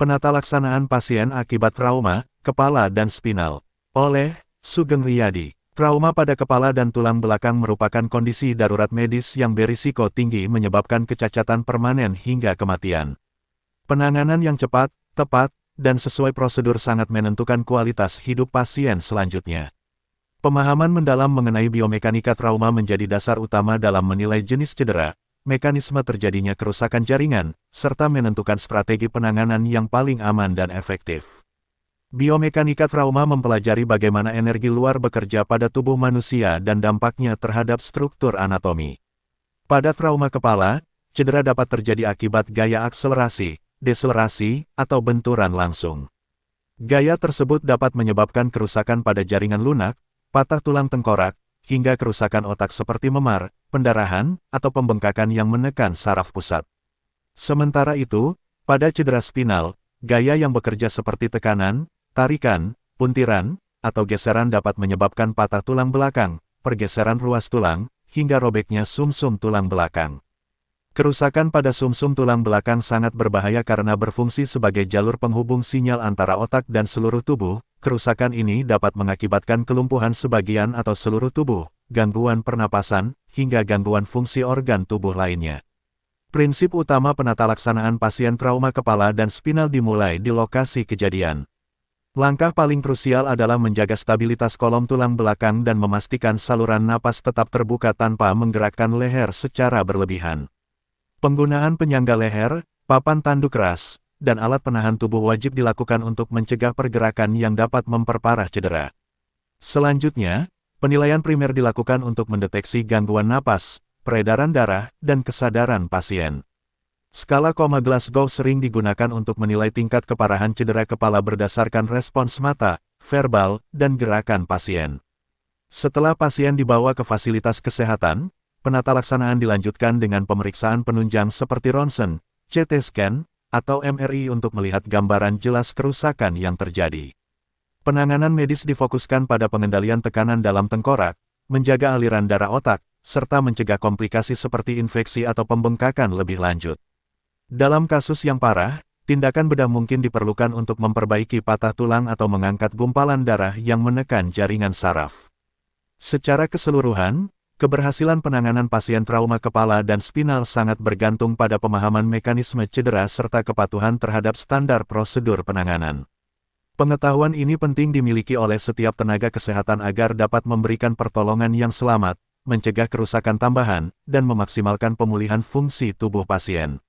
Penata laksanaan pasien akibat trauma, kepala dan spinal. Oleh Sugeng Riyadi. Trauma pada kepala dan tulang belakang merupakan kondisi darurat medis yang berisiko tinggi menyebabkan kecacatan permanen hingga kematian. Penanganan yang cepat, tepat, dan sesuai prosedur sangat menentukan kualitas hidup pasien selanjutnya. Pemahaman mendalam mengenai biomekanika trauma menjadi dasar utama dalam menilai jenis cedera, mekanisme terjadinya kerusakan jaringan, serta menentukan strategi penanganan yang paling aman dan efektif. Biomekanika trauma mempelajari bagaimana energi luar bekerja pada tubuh manusia dan dampaknya terhadap struktur anatomi. Pada trauma kepala, cedera dapat terjadi akibat gaya akselerasi, deselerasi, atau benturan langsung. Gaya tersebut dapat menyebabkan kerusakan pada jaringan lunak, patah tulang tengkorak, hingga kerusakan otak seperti memar, pendarahan, atau pembengkakan yang menekan saraf pusat. Sementara itu, pada cedera spinal, gaya yang bekerja seperti tekanan, tarikan, puntiran, atau geseran dapat menyebabkan patah tulang belakang, pergeseran ruas tulang, hingga robeknya sumsum tulang belakang. Kerusakan pada sumsum tulang belakang sangat berbahaya karena berfungsi sebagai jalur penghubung sinyal antara otak dan seluruh tubuh. Kerusakan ini dapat mengakibatkan kelumpuhan sebagian atau seluruh tubuh, gangguan pernapasan, hingga gangguan fungsi organ tubuh lainnya. Prinsip utama penata laksanaan pasien trauma kepala dan spinal dimulai di lokasi kejadian. Langkah paling krusial adalah menjaga stabilitas kolom tulang belakang dan memastikan saluran napas tetap terbuka tanpa menggerakkan leher secara berlebihan. Penggunaan penyangga leher, papan tanduk keras, dan alat penahan tubuh wajib dilakukan untuk mencegah pergerakan yang dapat memperparah cedera. Selanjutnya, penilaian primer dilakukan untuk mendeteksi gangguan napas, peredaran darah, dan kesadaran pasien. Skala Koma Glasgow sering digunakan untuk menilai tingkat keparahan cedera kepala berdasarkan respons mata, verbal, dan gerakan pasien. Setelah pasien dibawa ke fasilitas kesehatan, penata laksanaan dilanjutkan dengan pemeriksaan penunjang seperti ronsen, CT scan, atau MRI untuk melihat gambaran jelas kerusakan yang terjadi. Penanganan medis difokuskan pada pengendalian tekanan dalam tengkorak, menjaga aliran darah otak, serta mencegah komplikasi seperti infeksi atau pembengkakan lebih lanjut. Dalam kasus yang parah, tindakan bedah mungkin diperlukan untuk memperbaiki patah tulang atau mengangkat gumpalan darah yang menekan jaringan saraf. Secara keseluruhan, keberhasilan penanganan pasien trauma kepala dan spinal sangat bergantung pada pemahaman mekanisme cedera serta kepatuhan terhadap standar prosedur penanganan. Pengetahuan ini penting dimiliki oleh setiap tenaga kesehatan agar dapat memberikan pertolongan yang selamat, mencegah kerusakan tambahan, dan memaksimalkan pemulihan fungsi tubuh pasien.